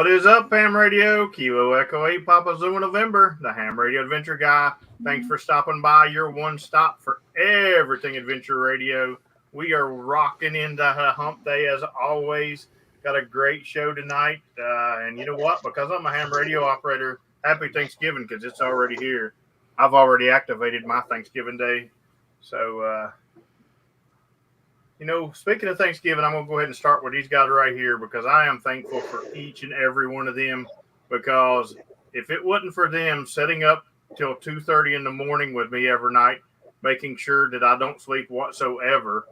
What is up, Ham Radio? Kilo Echo 8, Papa Zulu November, the Ham Radio Adventure Guy. Thanks for stopping by. Your one stop for everything Adventure Radio. We are rocking into Hump Day as always. Got a great show tonight. And you know what? Because I'm a ham radio operator, happy Thanksgiving because it's already here. I've already activated my Thanksgiving Day. So, speaking of Thanksgiving, I'm going to go ahead and start with these guys right here because I am thankful for each and every one of them, because if it wasn't for them setting up till 2:30 in the morning with me every night, making sure that I don't sleep whatsoever,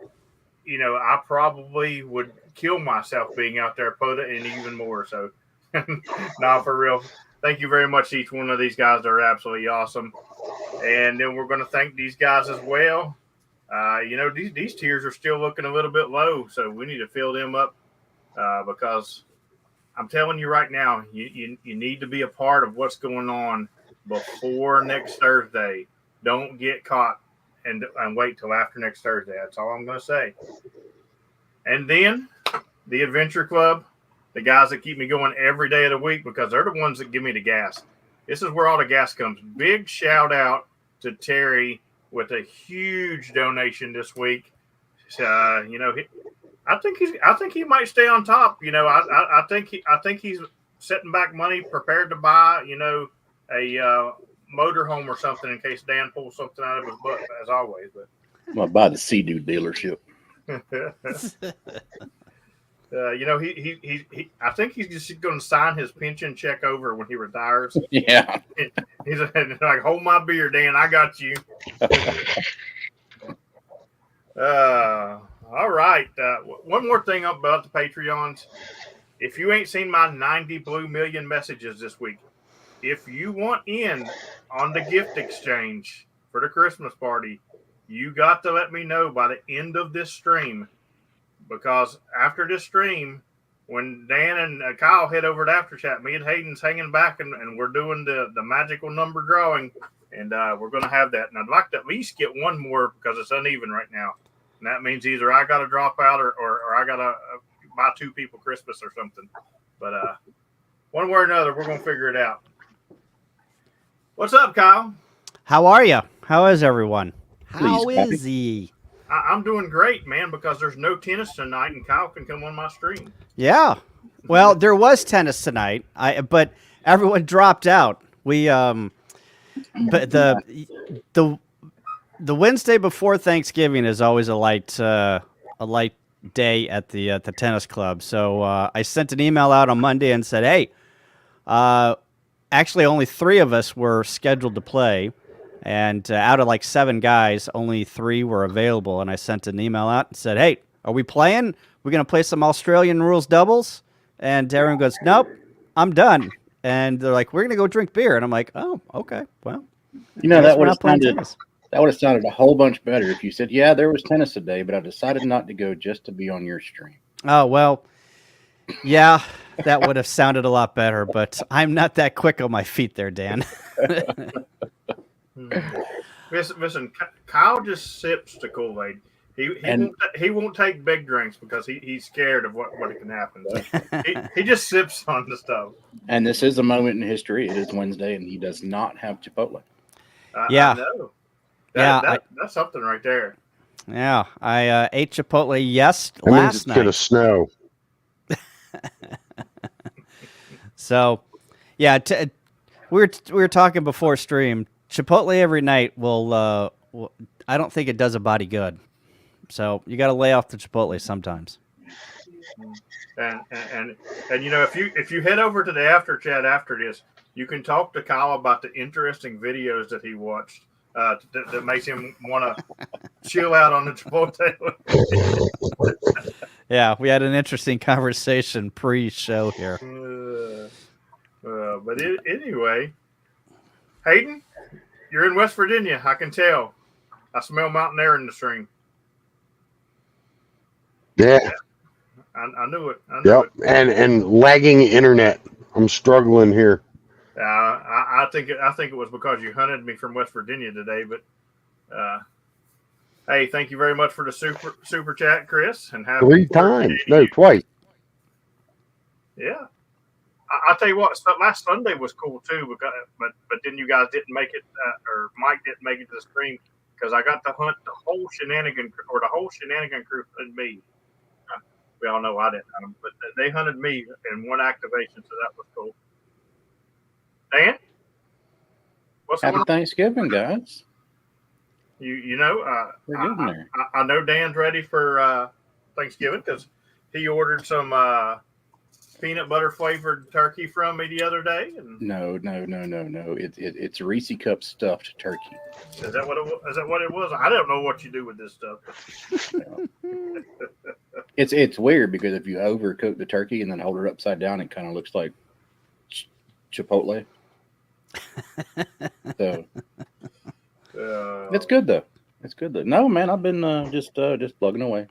I probably would kill myself being out there, pota, and even more. So, nah, for real. Thank you very much to each one of these guys. They're absolutely awesome. And then we're going to thank these guys as well. These tiers are still looking a little bit low, so we need to fill them up because I'm telling you right now, you need to be a part of what's going on before next Thursday. Don't get caught and wait till after next Thursday. That's all I'm going to say. And then the Adventure Club, the guys that keep me going every day of the week because they're the ones that give me the gas. This is where all the gas comes. Big shout out to Terry with a huge donation this week. I think he might stay on top. I think he's setting back money, prepared to buy, a motorhome or something in case Dan pulls something out of his butt, as always. But I'm gonna buy the Sea-Doo dealership. He I think he's just going to sign his pension check over when he retires. Yeah. He's like, hold my beer, Dan. I got you. All right. One more thing about the Patreons. If you ain't seen my 90 Blue Million messages this week, if you want in on the gift exchange for the Christmas party, you got to let me know by the end of this stream. Because after this stream, when Dan and Kyle head over to After Chat, me and Hayden's hanging back and we're doing the magical number drawing, and we're going to have that. And I'd like to at least get one more because it's uneven right now. And that means either I got to drop out or I got to buy two people Christmas or something. But one way or another, we're going to figure it out. What's up, Kyle? How are you? How is everyone? How is he? I'm doing great, man, because there's no tennis tonight, and Kyle can come on my stream. Yeah. Well, there was tennis tonight, but everyone dropped out. We but the Wednesday before Thanksgiving is always a light day at the tennis club. So I sent an email out on Monday and said, "Hey, actually, only 3 of us were scheduled to play." And out of like 7 guys, only 3 were available. And I sent an email out and said, "Hey, are we playing? We're going to play some Australian rules doubles?" And everyone goes, "Nope, I'm done." And they're like, "We're going to go drink beer." And I'm like, "Oh, okay. Well, that would have sounded a whole bunch better if you said, "Yeah, there was tennis today, but I decided not to go just to be on your stream." Oh, well, yeah, that would have sounded a lot better. But I'm not that quick on my feet there, Dan. Listen, Kyle just sips the Kool-Aid. He won't take big drinks because he's scared of what can happen. he just sips on the stuff. And this is a moment in history. It is Wednesday, and he does not have Chipotle. Yeah. I know. That's something right there. Yeah, I ate Chipotle last night. It's gonna snow. So, yeah, we were talking before stream. Chipotle every night will I don't think it does a body good. So you got to lay off the Chipotle sometimes. And if you head over to the After Chat after this, you can talk to Kyle about the interesting videos that he watched that makes him want to chill out on the Chipotle. Yeah, we had an interesting conversation pre-show here. Anyway, Hayden, you're in West Virginia. I can tell. I smell mountain air in the stream. Yeah. I knew it. Yep. And lagging internet. I'm struggling here. I think it was because you hunted me from West Virginia today. But hey, thank you very much for the super chat, Chris. And have 3 times. No, twice. Yeah. I'll tell you what. Last Sunday was cool too, because but then you guys didn't make it, or Mike didn't make it to the stream because I got to hunt the whole shenanigan crew and me. We all know I didn't hunt them, but they hunted me in one activation, so that was cool. Dan, what's Happy going on? Thanksgiving, guys. You know, We're getting there. I know Dan's ready for Thanksgiving because he ordered some peanut butter flavored turkey from me the other day. And No. It's Reese Cup stuffed turkey. is that what it was? Is that what it was? I don't know what you do with this stuff. It's weird because if you overcook the turkey and then hold it upside down, it kind of looks like Chipotle. So it's good though. It's good though. No, man, I've been just plugging away.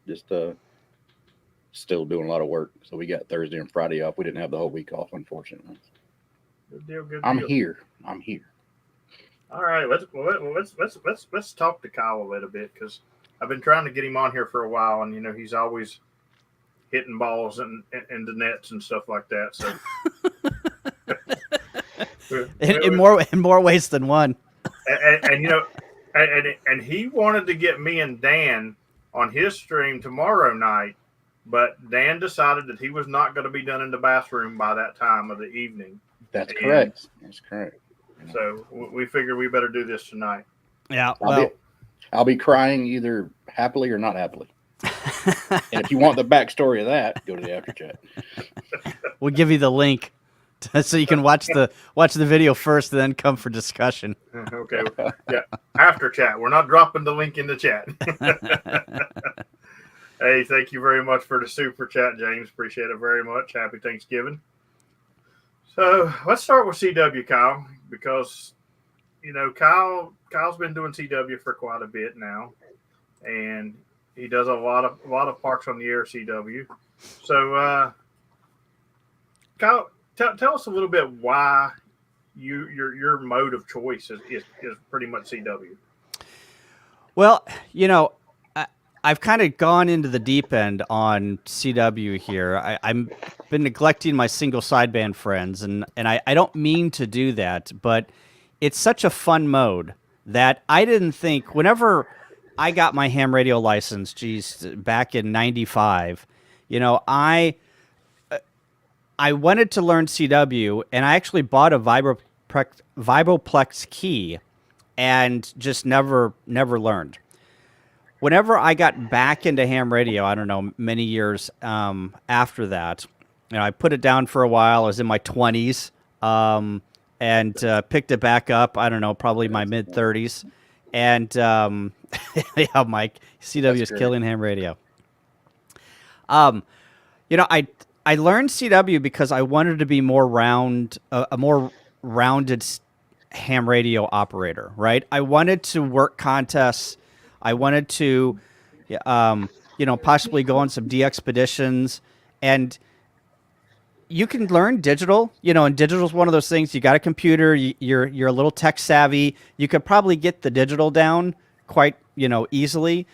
Still doing a lot of work. So we got Thursday and Friday off. We didn't have the whole week off, unfortunately. Good deal. Good deal. I'm here. All right, let's talk to Kyle a little bit because I've been trying to get him on here for a while, and you know he's always hitting balls in the nets and stuff like that. So in more ways than one. And you know, and he wanted to get me and Dan on his stream tomorrow night, but Dan decided that he was not going to be done in the bathroom by that time of the evening. That's correct. That's correct. So we figured we better do this tonight. Yeah. I'll be crying either happily or not happily. And if you want the backstory of that, go to the after chat. We'll give you the link so you can watch the video first, and then come for discussion. Okay. Yeah. After chat. We're not dropping the link in the chat. Hey, thank you very much for the super chat, James. Appreciate it very much. Happy Thanksgiving. So let's start with CW, Kyle, because you know Kyle's been doing CW for quite a bit now, and he does a lot of Parks on the Air CW. So, Kyle, tell us a little bit why your mode of choice is pretty much CW. Well, you know, I've kind of gone into the deep end on CW here. I'm been neglecting my single sideband friends, and I don't mean to do that, but it's such a fun mode that I didn't think whenever I got my ham radio license, back in '95, you know, I wanted to learn CW, and I actually bought a Vibroplex key and just never learned. Whenever I got back into ham radio, I don't know, many years after that, you know, I put it down for a while. I was in my 20s and picked it back up, I don't know, probably my mid-30s. And, yeah, Mike, CW is killing ham radio. You know, I learned CW because I wanted to be a more rounded ham radio operator, right? I wanted to work contests. I wanted to, you know, possibly go on some de-expeditions. And you can learn digital, you know, and digital is one of those things. You got a computer, you're a little tech savvy. You could probably get the digital down quite, you know, easily.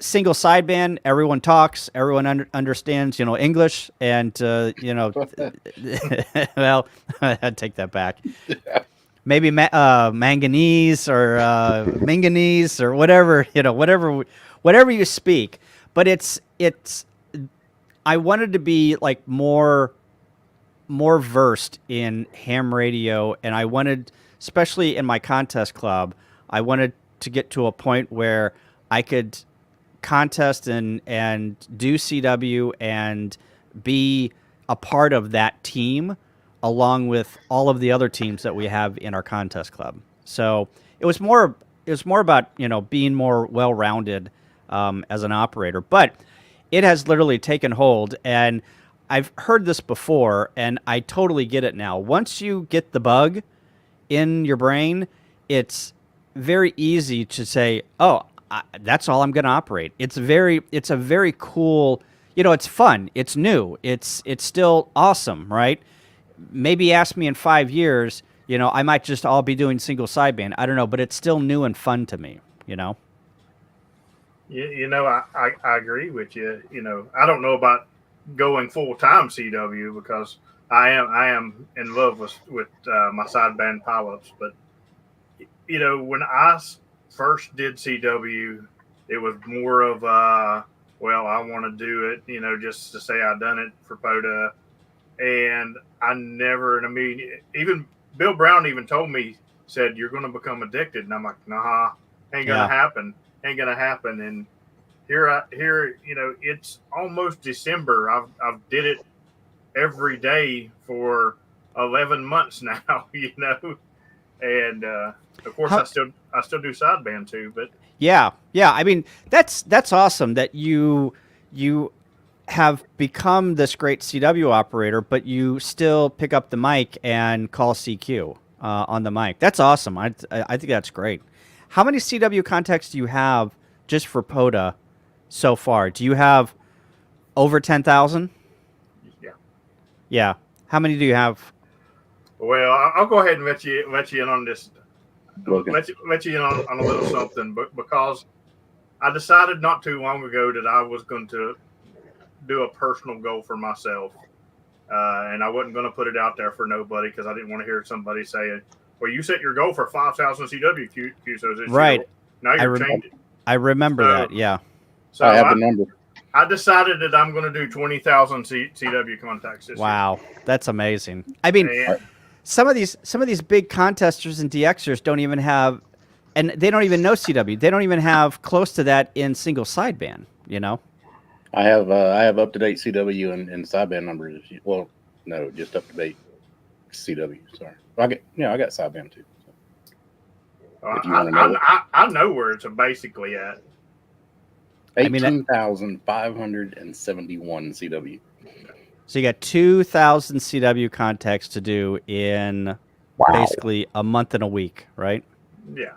Single sideband, everyone talks, everyone understands, you know, English, and you know, well, I'd take that back. Maybe manganese or manganese or whatever, you know, whatever you speak. But it's. I wanted to be like more versed in ham radio, and I wanted, especially in my contest club, I wanted to get to a point where I could contest and do CW and be a part of that team along with all of the other teams that we have in our contest club. So it was more about, you know, being more well-rounded as an operator, but it has literally taken hold, and I've heard this before, and I totally get it now. Once you get the bug in your brain, it's very easy to say, oh, that's all I'm going to operate. It's a very cool, you know, it's fun. It's new. It's still awesome, right? Maybe ask me in 5 years, you know, I might just all be doing single sideband. I don't know, but it's still new and fun to me, you know? You know, I agree with you. You know, I don't know about going full-time CW because I am in love with my sideband pileups, but when I first did CW, it was more of well, I want to do it, just to say I done it for POTA, and I never, and I mean, even Bill Brown even told me, said you're going to become addicted, and I'm like, nah, ain't gonna happen, and here, it's almost December. I've did it every day for 11 months now, and of course I still do sideband too, but yeah. I mean, that's awesome that you have become this great CW operator, but you still pick up the mic and call CQ on the mic. That's awesome. I think that's great. How many CW contacts do you have just for POTA so far? Do you have over 10,000? Yeah. Yeah. How many do you have? Well, I'll go ahead and let you in on this. Let you in on a little something, but because I decided not too long ago that I was going to do a personal goal for myself, and I wasn't going to put it out there for nobody because I didn't want to hear somebody saying, "Well, you set your goal for 5,000 CW QSOs this right. year. Now you're changing." I remember that. Yeah. So I have the number. I decided that I'm going to do 20,000 CW contacts this year. Wow, that's amazing. I mean, some of these big contesters and DXers don't even have, and they don't even know CW. They don't even have close to that in single sideband. I have up to date CW and sideband numbers. Well, no, just up to date CW. Sorry, I got sideband too. So. If you want to know, I know where it's basically at. 18,571 CW. So you got 2,000 CW contacts to do in basically a month and a week, right? Yeah,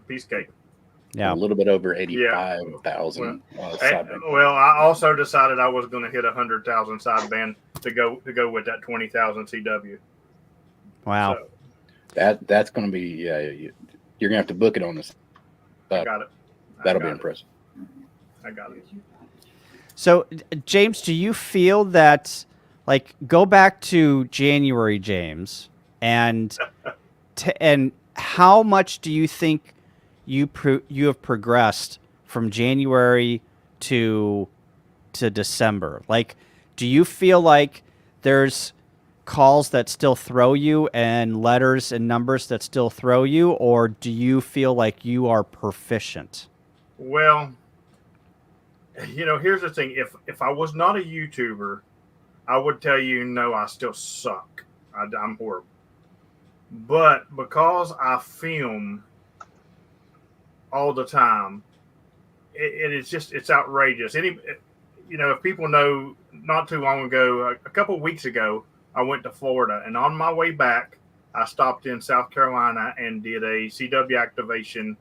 piece cake. Yeah, a little bit over 85,000. Well, I also decided I was going to hit 100,000 sideband to go with that 20,000 CW. Wow, so, that's going to be you're going to have to book it on this. I got it. That'll be impressive. I got it. So, James, do you feel that, go back to January, James, and how much do you think you have progressed from January to December? Do you feel like there's calls that still throw you and letters and numbers that still throw you, or do you feel like you are proficient? Well, here's the thing. If I was not a YouTuber, I would tell you, no, I still suck. I'm horrible. But because I film all the time, it's outrageous. If people know, not too long ago, a couple of weeks ago, I went to Florida, and on my way back, I stopped in South Carolina and did a CW activation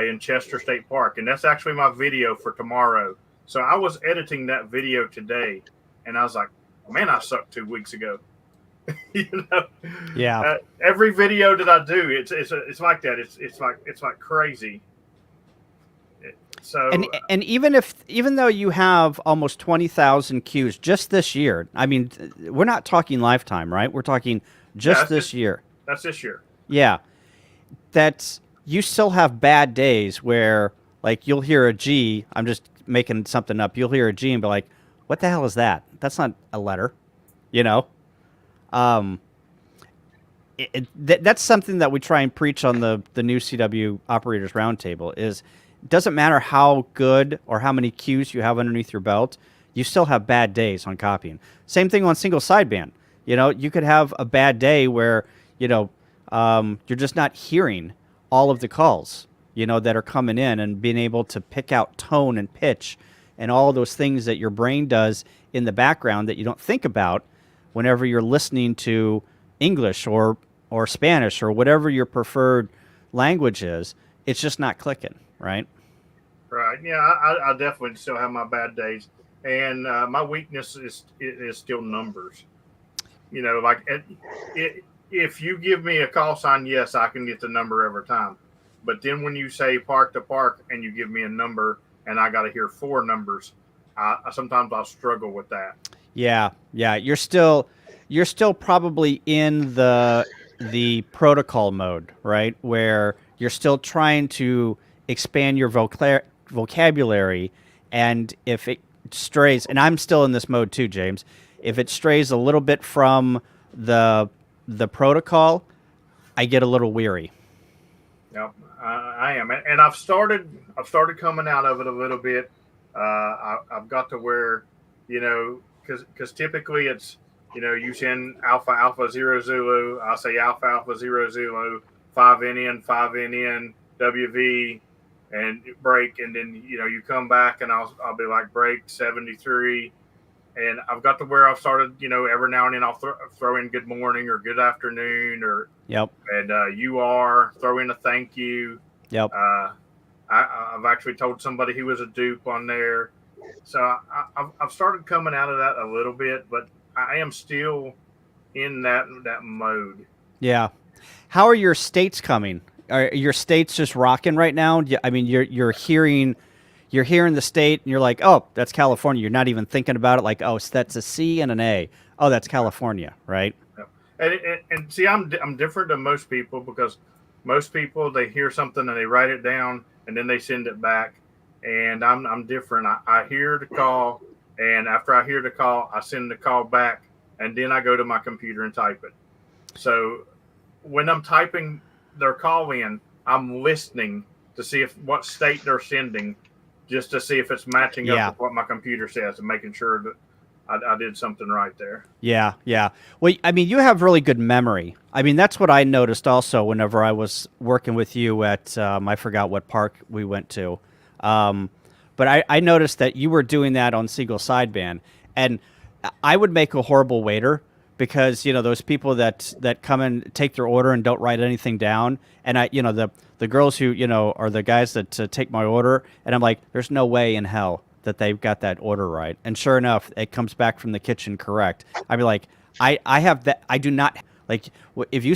in Chester State Park, and that's actually my video for tomorrow. So I was editing that video today, and I was like, man, I sucked 2 weeks ago. Yeah. Every video that I do, it's like that. It's like crazy. So and even though you have almost 20,000 queues just this year, I mean, we're not talking lifetime, right? We're talking just this year. That's this year. Yeah. That's. You still have bad days where, you'll hear a G. I'm just making something up. You'll hear a G and be like, "What the hell is that? That's not a letter," That's something that we try and preach on the new CW Operators Roundtable. Is it doesn't matter how good or how many queues you have underneath your belt, you still have bad days on copying. Same thing on single sideband. You could have a bad day where you're just not hearing all of the calls, that are coming in, and being able to pick out tone and pitch and all of those things that your brain does in the background that you don't think about whenever you're listening to English or Spanish or whatever your preferred language is. It's just not clicking, right? Right. Yeah, I definitely still have my bad days, and my weakness is still numbers. If you give me a call sign, yes, I can get the number every time. But then when you say park to park and you give me a number and I got to hear 4 numbers, sometimes I'll struggle with that. Yeah. You're still you're still probably in the protocol mode, right? Where you're still trying to expand your vocabulary, and if it strays, and I'm still in this mode too, James. If it strays a little bit from the protocol, I get a little weary. Yep, I am, and I've started coming out of it a little bit. I've got to where, because typically it's, you send Alpha Alpha Zero Zulu. I say Alpha Alpha Zero Zulu, 5 in, WV, and break, and then you come back, and I'll be like break 73. And I've got to where I've started, every now and then I'll throw in good morning or good afternoon or Yep. And you are throw in a thank you. Yep. I've actually told somebody he was a dupe on there, so I've started coming out of that a little bit, but I am still in that mode. Yeah. How are your states coming? Are your states just rocking right now? I mean, you're hearing the state, and you're like, oh, that's California. You're not even thinking about it. Like, oh, so that's a C and an A. Oh, that's California, right? And see, I'm different than most people, because most people, they hear something and they write it down and then they send it back. And I'm different. I hear the call, and after I hear the call, I send the call back, and then I go to my computer and type it. So when I'm typing their call in, I'm listening to see what state they're sending, just to see if it's matching up with what my computer says, and making sure that I did something right there. Yeah. Well, I mean, you have really good memory. I mean, that's what I noticed also whenever I was working with you at, I forgot what park we went to. But I noticed that you were doing that on Seagull Sideband. And I would make a horrible waiter, because, those people that come and take their order and don't write anything down. And the girls who, are the guys that take my order, and I'm like, there's no way in hell that they've got that order right. And sure enough, it comes back from the kitchen correct. I'd be like, I have that. I do not, like, if you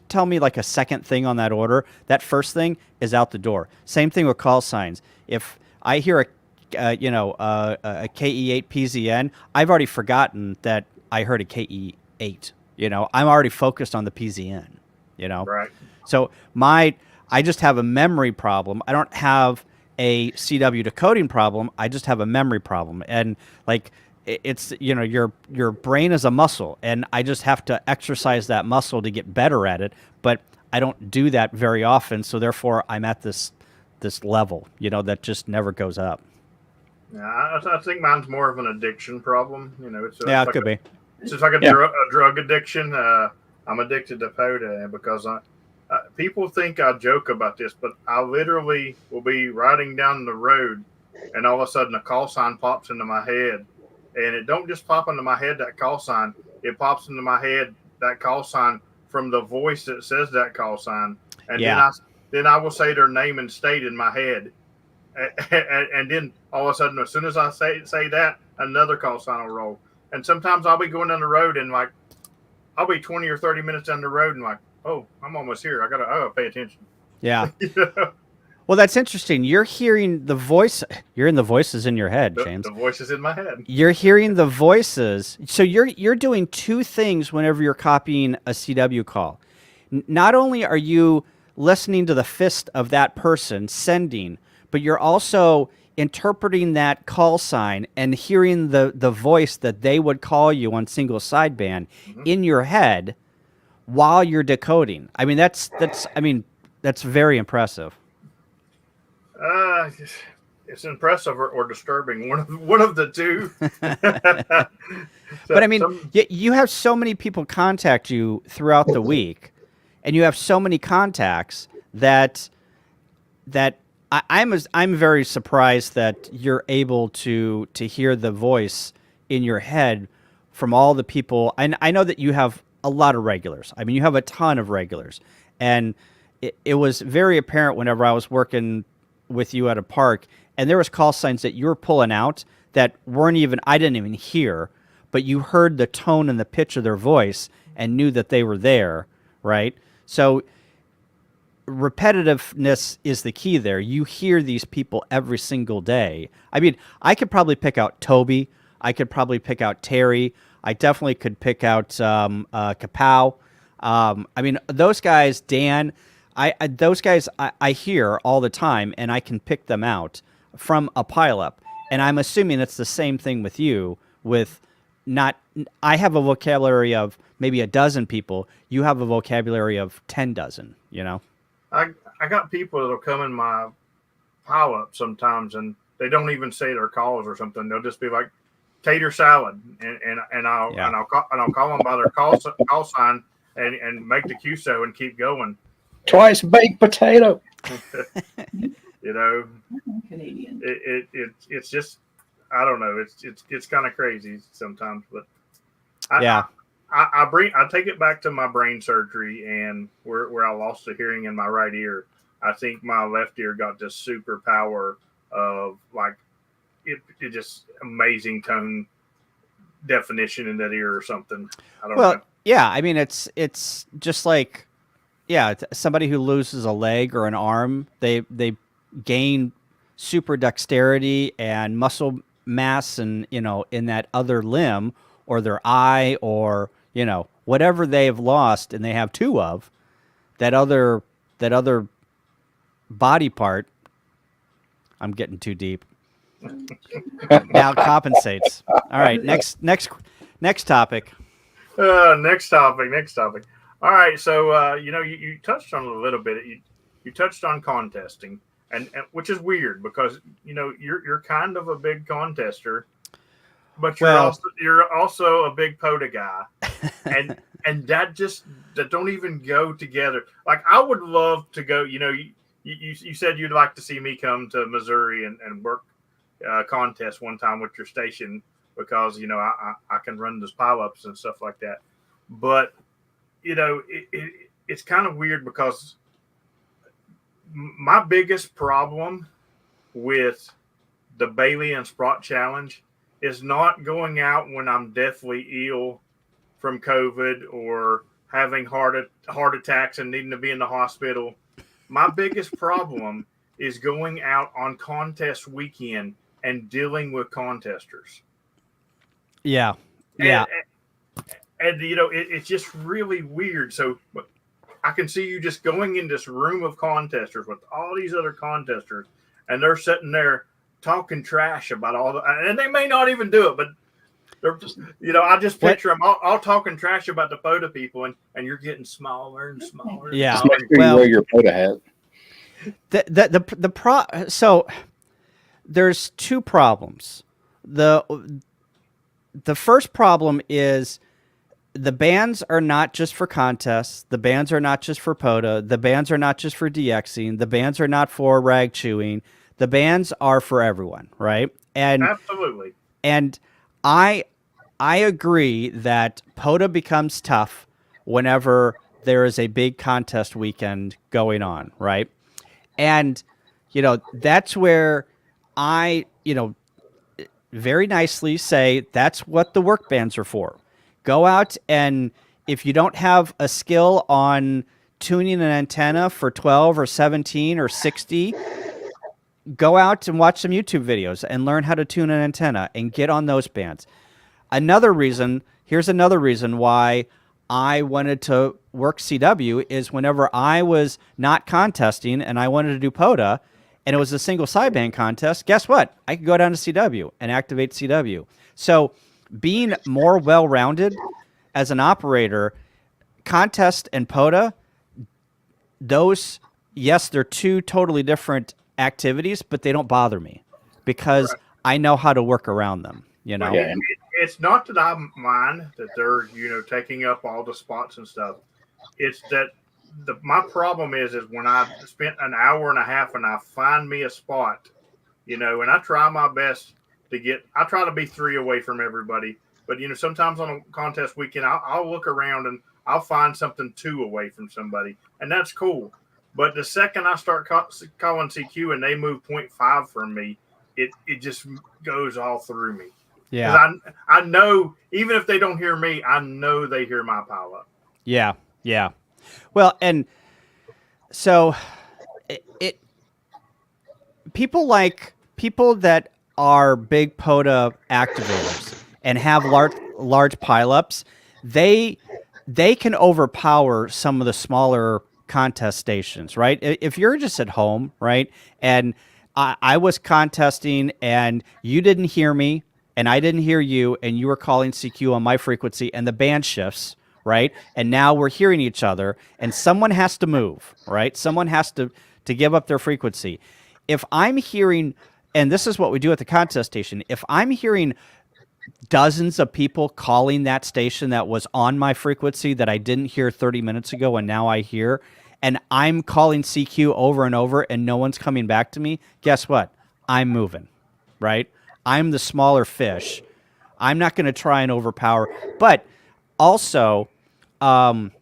tell me like a second thing on that order, that first thing is out the door. Same thing with call signs. If I hear a KE8 PZN, I've already forgotten that I heard a KE8. I'm already focused on the PZN. Right. So I just have a memory problem. I don't have a CW decoding problem. I just have a memory problem. And like, it's, your brain is a muscle, and I just have to exercise that muscle to get better at it. But I don't do that very often. So therefore I'm at this level, that just never goes up. Yeah. I think mine's more of an addiction problem. It could be. It's just like a drug addiction. I'm addicted to pota, because people think I joke about this, but I literally will be riding down the road, and all of a sudden a call sign pops into my head. And it don't just pop into my head, that call sign. It pops into my head, that call sign, from the voice that says that call sign. And then I will say their name and state in my head. And then all of a sudden, as soon as I say that, another call sign will roll. And sometimes I'll be going down the road, and like, I'll be 20 or 30 minutes down the road, and like, oh, I'm almost here. I gotta pay attention. Yeah. Well, that's interesting. You're hearing the voice. You're in the voices in your head, James. The voices in my head. You're hearing the voices. So you're doing two things whenever you're copying a CW call. Not only are you listening to the fist of that person sending, but you're also interpreting that call sign and hearing the voice that they would call you on single sideband in your head while you're decoding. I mean, that's very impressive. It's impressive or disturbing. One of the two. But I mean, you have so many people contact you throughout the week, and you have so many contacts that I'm very surprised that you're able to hear the voice in your head from all the people. And I know that you have a lot of regulars. I mean, you have a ton of regulars, and it was very apparent whenever I was working with you at a park, and there was call signs that you were pulling out that I didn't even hear, but you heard the tone and the pitch of their voice and knew that they were there, right? So repetitiveness is the key there. You hear these people every single day. I mean, I could probably pick out Toby. I could probably pick out Terry. I definitely could pick out Kapow. I mean, those guys, Dan, those guys I hear all the time, and I can pick them out from a pileup. And I'm assuming it's the same thing with you. With not, I have a vocabulary of maybe a dozen people. You have a vocabulary of 10 dozen. You know. I got people that'll come in my pile up sometimes, and they don't even say their calls or something. They'll just be like tater salad, and I'll call them by their call sign and make the QSO and keep going. Twice baked potato. You know, Canadian. It's just, I don't know. It's kind of crazy sometimes, but I take it back to my brain surgery and where I lost the hearing in my right ear. I think my left ear got this superpower of like it just amazing tone definition in that ear or something. I don't know. Yeah, I mean it's just like somebody who loses a leg or an arm, they gain super dexterity and muscle mass and in that other limb or their eye or whatever they have lost and they have two of that other body part. I'm getting too deep. Now compensates. All right, next topic. Next topic. All right, so you touched on it a little bit. You touched on contesting, and which is weird because you're kind of a big contester, but you're also a big pota guy, and that don't even go together. Like I would love to go. You said you'd like to see me come to Missouri and work contest one time with your station because I can run those pile-ups and stuff like that. But it's kind of weird because my biggest problem with the Bailey and Sprott challenge is not going out when I'm deathly ill from COVID or having heart attacks and needing to be in the hospital. My biggest problem is going out on contest weekend and dealing with contesters. Yeah. And it's just really weird. So I can see you just going in this room of contesters with all these other contesters, and they're sitting there talking trash about and they may not even do it, but they're just, I just picture them all talking trash about the pota people, and you're getting smaller and smaller. Yeah. Just make sure you wear your pota hat. So there's two problems. The first problem is the bands are not just for contests. The bands are not just for pota. The bands are not just for DXing. The bands are not for rag chewing. The bands are for everyone, right? And absolutely. And I agree that pota becomes tough whenever there is a big contest weekend going on, right? And that's where I very nicely say that's what the work bands are for. Go out, and if you don't have a skill on tuning an antenna for 12 or 17 or 60, go out and watch some YouTube videos and learn how to tune an antenna and get on those bands. Here's another reason why I wanted to work CW is whenever I was not contesting and I wanted to do pota, and it was a single sideband contest, guess what? I could go down to CW and activate CW. So being more well-rounded as an operator, contest and pota, those, yes, they're two totally different activities, but they don't bother me because I know how to work around them, Yeah. It's not that I mind that they're, taking up all the spots and stuff. It's that my problem is when I spent an hour and a half and I find me a spot, and I try my best I try to be 3 away from everybody, but sometimes on a contest weekend, I'll look around and I'll find something 2 away from somebody, and that's cool. But the second I start calling CQ and they move 0.5 from me, it just goes all through me. Yeah. I know, even if they don't hear me, I know they hear my pile up. Yeah. Yeah. Well, and so people that are big pota activators, and have large pileups, they can overpower some of the smaller contest stations, right? If you're just at home, right, and I was contesting and you didn't hear me and I didn't hear you and you were calling CQ on my frequency and the band shifts, right? And now we're hearing each other and someone has to move, right? Someone has to give up their frequency. If I'm hearing, and this is what we do at the contest station, if I'm hearing dozens of people calling that station that was on my frequency that I didn't hear 30 minutes ago and now I hear, and I'm calling CQ over and over and no one's coming back to me, guess what? I'm moving, right? I'm the smaller fish. I'm not going to try and overpower. But also, the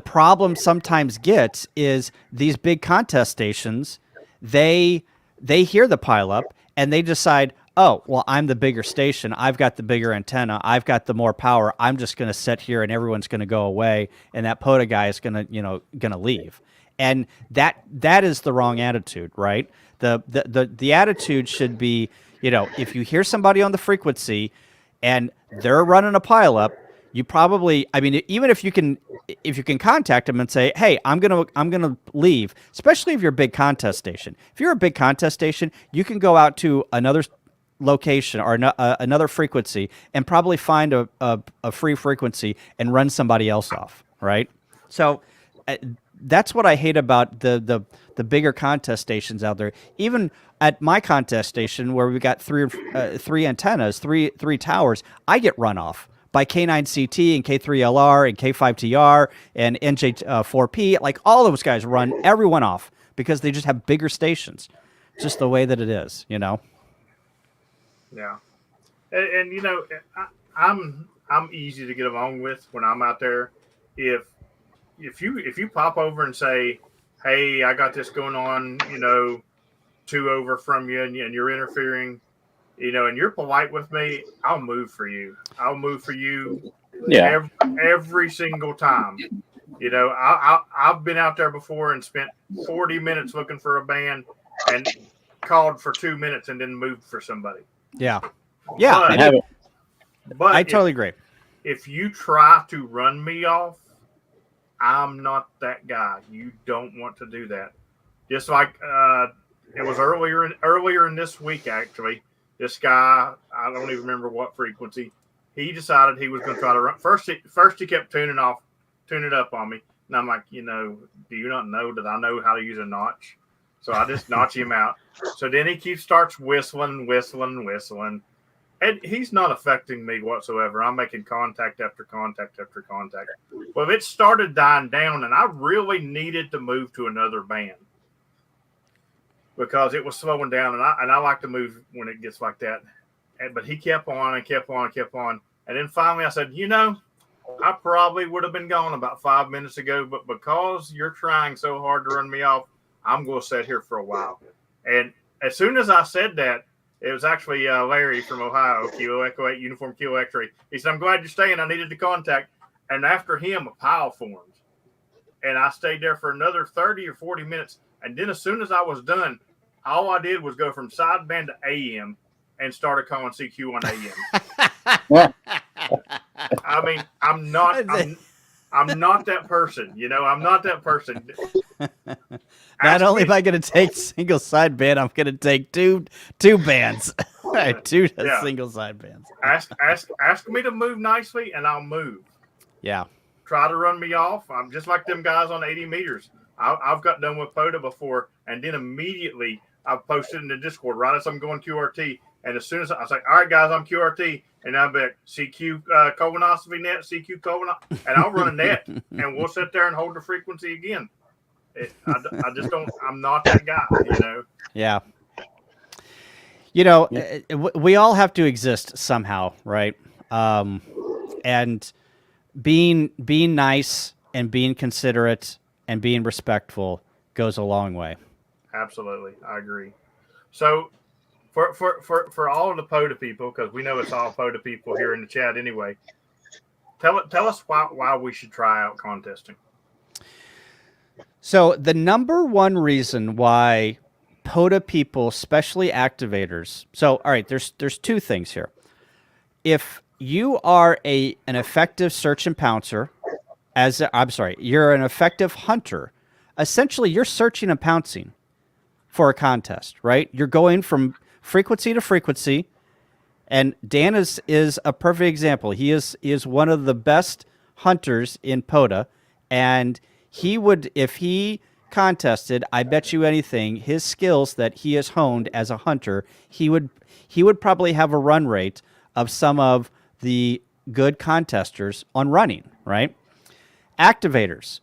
problem sometimes gets is these big contest stations, they hear the pileup and they decide, oh, well, I'm the bigger station. I've got the bigger antenna. I've got the more power. I'm just going to sit here and everyone's going to go away. And that POTA guy is going to leave. And that is the wrong attitude, right? The attitude should be, if you hear somebody on the frequency and they're running a pileup, you probably, even if you can contact them and say, hey, I'm gonna leave, especially if you're a big contest station. If you're a big contest station, you can go out to another location or another frequency and probably find a free frequency and run somebody else off, right? So that's what I hate about the bigger contest stations out there. Even at my contest station where we've got three antennas, three towers, I get run off by K9CT and K3LR and K5TR and NJ4P. Like all those guys run everyone off because they just have bigger stations. It's just the way that it is, Yeah. And I'm easy to get along with when I'm out there. If you pop over and say, hey, I got this going on, 2 over from you and you're interfering, and you're polite with me, I'll move for you. Yeah. Every single time. I've been out there before and spent 40 minutes looking for a band and called for 2 minutes and then moved for somebody. Yeah. But I totally agree. If you try to run me off, I'm not that guy. You don't want to do that. Just like it was earlier in this week, actually. This guy, I don't even remember what frequency, he decided he was going to try to run. First he kept tuning up on me. And I'm like, do you not know that I know how to use a notch? So I just notch him out. So then he starts whistling. And he's not affecting me whatsoever. I'm making contact after contact after contact. Well, it started dying down, and I really needed to move to another band because it was slowing down, and I like to move when it gets like that. But he kept on and kept on and kept on. And then finally I said, I probably would have been gone about 5 minutes ago, but because you're trying so hard to run me off, I'm going to sit here for a while. And as soon as I said that, it was actually Larry from Ohio, Kilo Echo 8, Uniform Kilo X-Ray. He said, I'm glad you're staying. I needed to contact. And after him, a pile formed. And I stayed there for another 30 or 40 minutes. And then as soon as I was done, all I did was go from sideband to AM and started calling CQ on AM. I'm not that person. I'm not that person. Not only am I going to take single sideband, I'm going to take two bands. Two single sidebands. Ask me to move nicely, and I'll move. Yeah. Try to run me off. I'm just like them guys on 80 meters. I've got done with POTA before, and then immediately I've posted in the Discord right as I'm going QRT. And as soon as I say, all right, guys, I'm QRT, and I'll be CQ colonoscopy net, CQ colonoscopy, and I'll run a net, and we'll sit there and hold the frequency again. I just don't. I'm not that guy. Yeah. We all have to exist somehow, right? And being nice and being considerate and being respectful goes a long way. Absolutely, I agree. So, for all of the POTA people, because we know it's all POTA people here in the chat anyway, tell us why we should try out contesting. So the number one reason why POTA people, especially activators. So, all right, there's two things here. if you are an effective search and pouncer, you're an effective hunter. Essentially, you're searching and pouncing for a contest, right? You're going from frequency to frequency, and Dan is a perfect example. He is one of the best hunters in POTA, and he would, if he contested, I bet you anything, his skills that he has honed as a hunter, he would probably have a run rate of some of the good contesters on running, right? Activators,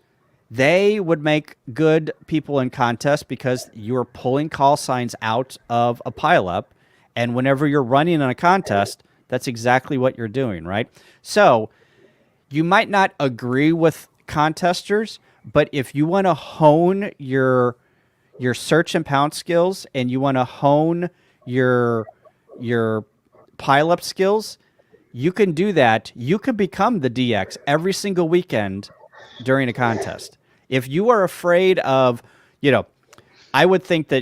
they would make good people in contests because you're pulling call signs out of a pileup, and whenever you're running in a contest, that's exactly what you're doing, right? So you might not agree with contesters, but if you want to hone your search and pounce skills, and you want to hone your pileup skills, you can do that. You can become the DX every single weekend during a contest. If you are afraid of, I would think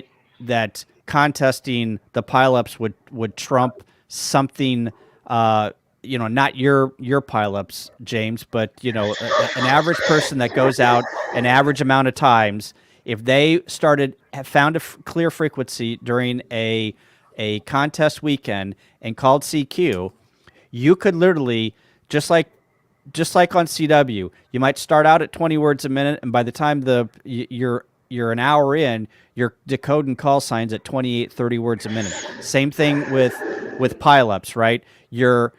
that contesting the pileups would trump something, not your pileups, James, but an average person that goes out an average amount of times, if they found a clear frequency during a contest weekend and called CQ, you could literally, just like on CW, you might start out at 20 words a minute, and by the time you're an hour in, you're decoding call signs at 28, 30 words a minute. Same thing with pileups, right? You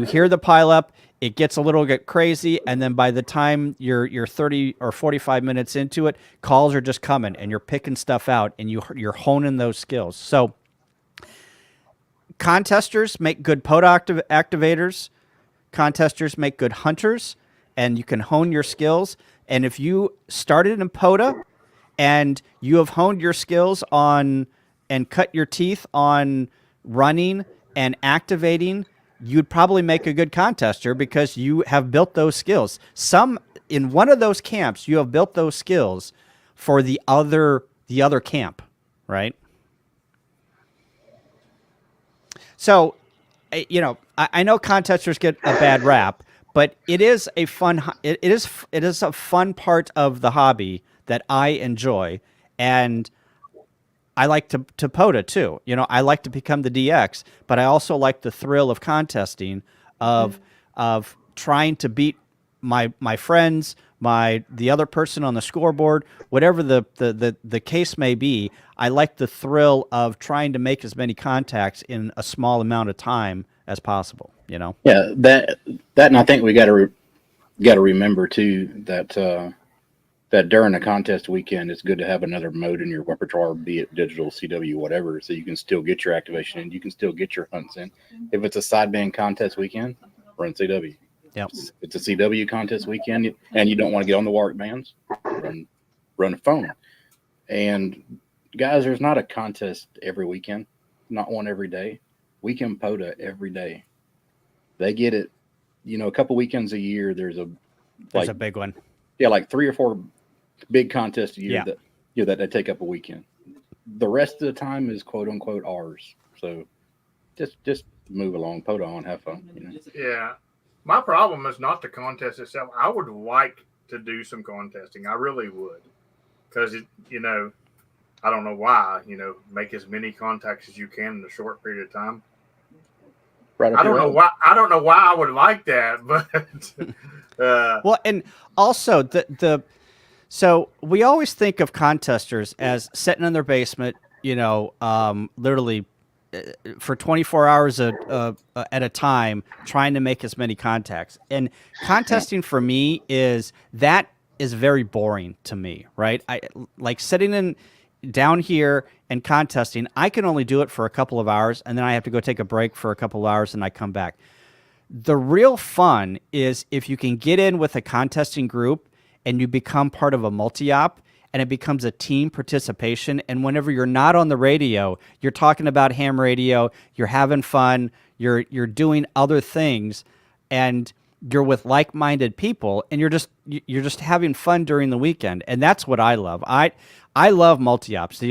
hear the pileup, it gets a little bit crazy, and then by the time you're 30 or 45 minutes into it, calls are just coming, and you're picking stuff out, and you're honing those skills. So contesters make good POTA activators. Contesters make good hunters, and you can hone your skills. And if you started in POTA and you have honed your skills on and cut your teeth on running and activating, you'd probably make a good contester because you have built those skills. In one of those camps, you have built those skills for the other camp, right? So, I know contesters get a bad rap, but it is a fun part of the hobby that I enjoy, and I like to POTA too. I like to become the DX, but I also like the thrill of contesting, of trying to beat my friends, the other person on the scoreboard, whatever the case may be. I like the thrill of trying to make as many contacts in a small amount of time as possible. Yeah, that, and I think we got to remember too that during a contest weekend, it's good to have another mode in your repertoire, be it digital, CW, whatever, so you can still get your activation in, you can still get your hunts in. If it's a sideband contest weekend, run CW. Yep. It's a CW contest weekend, and you don't want to get on the WARC bands, run a phone. And guys, there's not a contest every weekend, not one every day. Weekend POTA every day. They get it, a couple weekends a year. There's a big one. Yeah, like 3 or 4 big contests a year that take up a weekend. The rest of the time is quote unquote ours. So just move along, POTA on, have fun. Yeah. My problem is not the contest itself. I would like to do some contesting. I really would. Because, I don't know why, make as many contacts as you can in a short period of time. Right. I don't know why I would like that, but well, and also so we always think of contesters as sitting in their basement, literally for 24 hours at a time, trying to make as many contacts. And contesting for me is very boring to me, right? I like sitting down here and contesting. I can only do it for a couple of hours, and then I have to go take a break for a couple of hours, and I come back. The real fun is if you can get in with a contesting group and you become part of a multi-op, and it becomes a team participation. And whenever you're not on the radio, you're talking about ham radio, you're having fun, you're doing other things, and you're with like-minded people, and you're just having fun during the weekend. And that's what I love. I love multi-ops.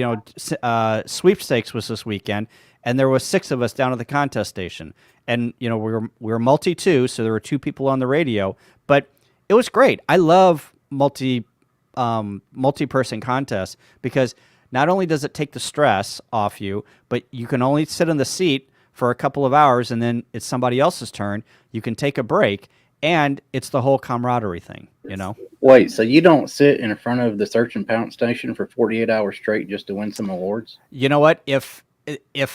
Sweepstakes was this weekend, and there was 6 of us down at the contest station. and we were multi too, so there were 2 people on the radio, but it was great. I love multi-person contests because not only does it take the stress off you, but you can only sit in the seat for a couple of hours, and then it's somebody else's turn. You can take a break, and it's the whole camaraderie thing, Wait, so you don't sit in front of the search and pounce station for 48 hours straight just to win some awards? You know what? If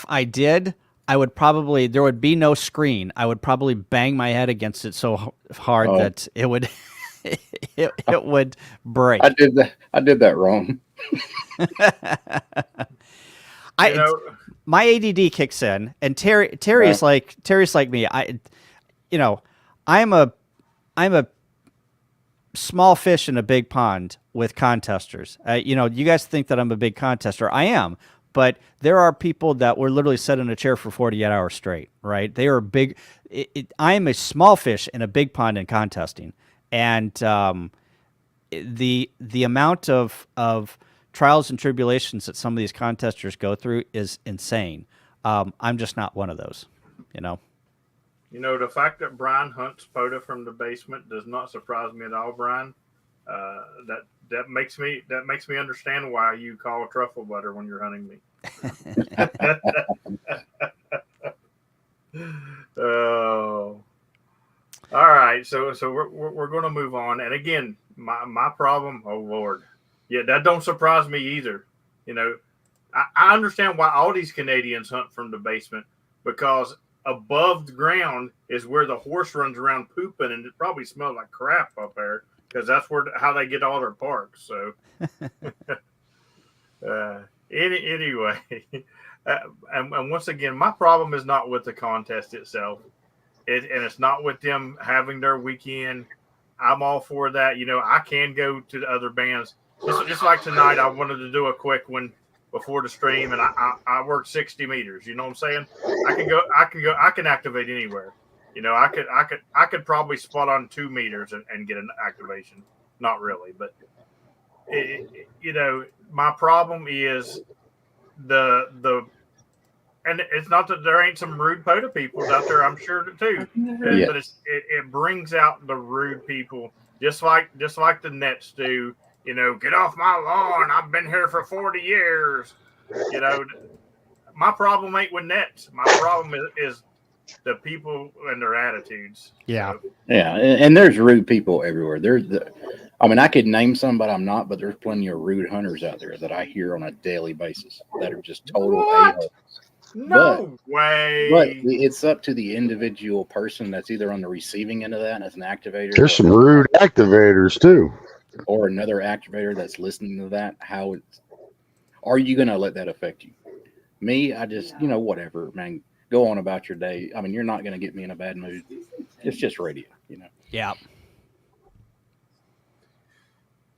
I did, I would probably, there would be no screen. I would probably bang my head against it so hard that it would it would break. I did that wrong. My ADD kicks in, and Terry's like me. I'm a small fish in a big pond with contesters. You guys think that I'm a big contester. I am, but there are people that were literally set in a chair for 48 hours straight, right? They are big. I am a small fish in a big pond in contesting. And the amount of trials and tribulations that some of these contesters go through is insane. I'm just not one of those, The fact that Brian hunts pota from the basement does not surprise me at all, Brian. That makes me understand why you call truffle butter when you're hunting me. Oh. All right, so we're going to move on, and again, my problem. Oh Lord, yeah, that don't surprise me either. I understand why all these Canadians hunt from the basement, because above the ground is where the horse runs around pooping, and it probably smells like crap up there because that's how they get all their parks. So, anyway, and once again, my problem is not with the contest itself. And it's not with them having their weekend. I'm all for that. I can go to the other bands. Just like tonight, I wanted to do a quick one before the stream, and I worked 60 meters. You know what I'm saying? I can activate anywhere. I could probably spot on 2 meters and get an activation. Not really, but my problem is the. And it's not that there ain't some rude pota people out there. I'm sure too, Yeah. but it brings out the rude people, just like the Nets do. Get off my lawn. I've been here for 40 years. My problem ain't with Nets. My problem is the people and their attitudes. Yeah, yeah, and there's rude people everywhere. I could name some, but I'm not. But there's plenty of rude hunters out there that I hear on a daily basis that are just total a-holes. No way. But it's up to the individual person that's either on the receiving end of that as an activator. There's some rude activators too. Or another activator that's listening to that. Are you going to let that affect you? Me, I just, whatever, man. Go on about your day. You're not going to get me in a bad mood. It's just radio, Yeah.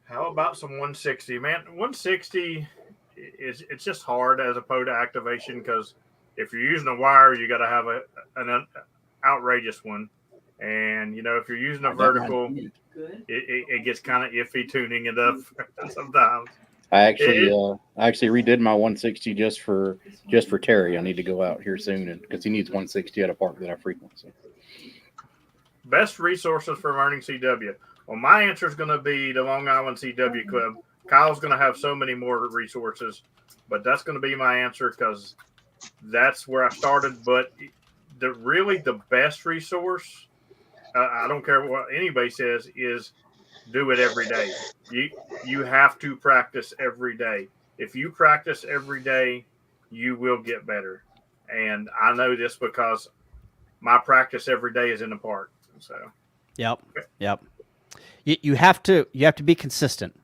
How about some 160, man? 160 it's just hard as a pota activation because if you're using a wire, you got to have an outrageous one, and if you're using a vertical, it gets kind of iffy tuning it up sometimes. I actually redid my 160 just for Terry. I need to go out here soon because he needs 160 at a park that I frequent. So. Best resources for learning CW. Well, my answer is going to be the Long Island CW Club. Kyle's going to have so many more resources, but that's going to be my answer because that's where I started. But the best resource, I don't care what anybody says, is do it every day. You have to practice every day. If you practice every day, you will get better. And I know this because my practice every day is in the park. So, yep. You have to be consistent.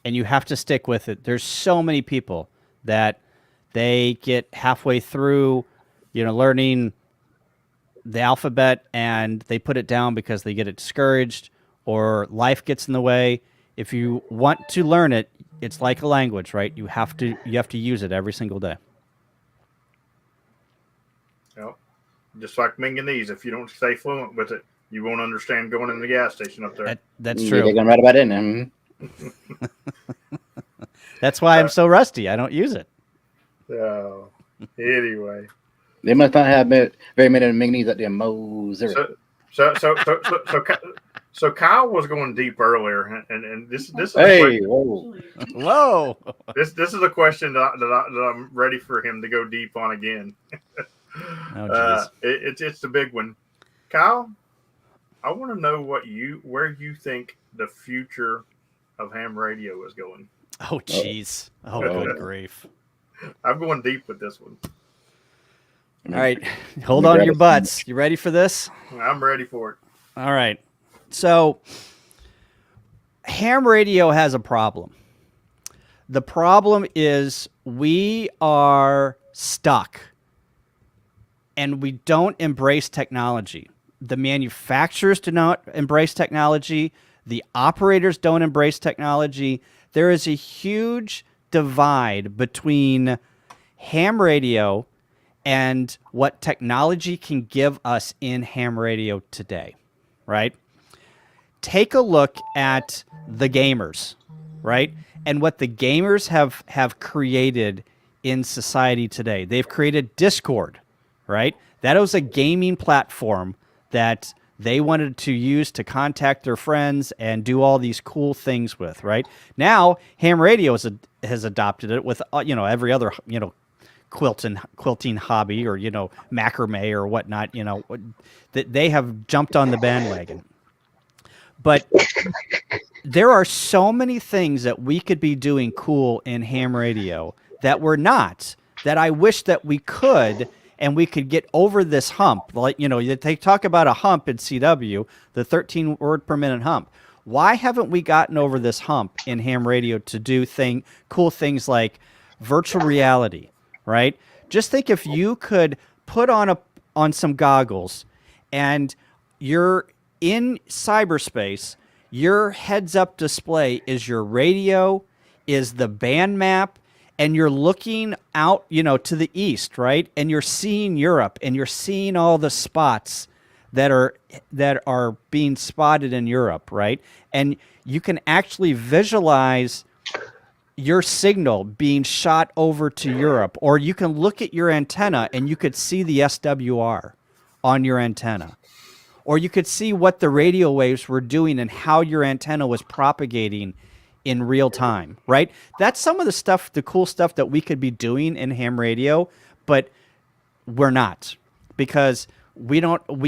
And you have to stick with it. There's so many people that they get halfway through, learning the alphabet and they put it down because they get discouraged or life gets in the way. If you want to learn it, it's like a language, right? You have to use it every single day. Yep. Just like Minganese, if you don't stay fluent with it, you won't understand going in the gas station up there. That's true. You're right about it. That's why I'm so rusty. I don't use it. So, anyway. They must not have very many minis at their Moses. So Kyle was going deep earlier, and this is Hey, Whoa. this is a question that I'm ready for him to go deep on again. It's the big one, Kyle. I want to know where you think the future of ham radio is going. Oh, jeez. Oh, good grief. I'm going deep with this one. All right. Hold on to your butts. You ready for this? I'm ready for it. All right. So, ham radio has a problem. The problem is we are stuck and we don't embrace technology. The manufacturers do not embrace technology. The operators don't embrace technology. There is a huge divide between ham radio and what technology can give us in ham radio today, right? Take a look at the gamers, right? And what the gamers have created in society today. They've created Discord, right? That was a gaming platform that they wanted to use to contact their friends and do all these cool things with, right? Now, ham radio has adopted it with, every other, quilting hobby or, macrame or whatnot, that they have jumped on the bandwagon. But there are so many things that we could be doing cool in ham radio that we're not, that I wish that we could, and we could get over this hump. Like, they talk about a hump in CW, the 13 word per minute hump. Why haven't we gotten over this hump in ham radio to do cool things like virtual reality, right? Just think if you could put on some goggles and you're in cyberspace, your heads-up display is your radio, is the band map, and you're looking out, to the east, right? And you're seeing Europe, and you're seeing all the spots that are being spotted in Europe, right? And you can actually visualize your signal being shot over to Europe, or you can look at your antenna and you could see the SWR on your antenna. Or you could see what the radio waves were doing and how your antenna was propagating in real time, right? That's some of the cool stuff that we could be doing in ham radio, but we're not, because we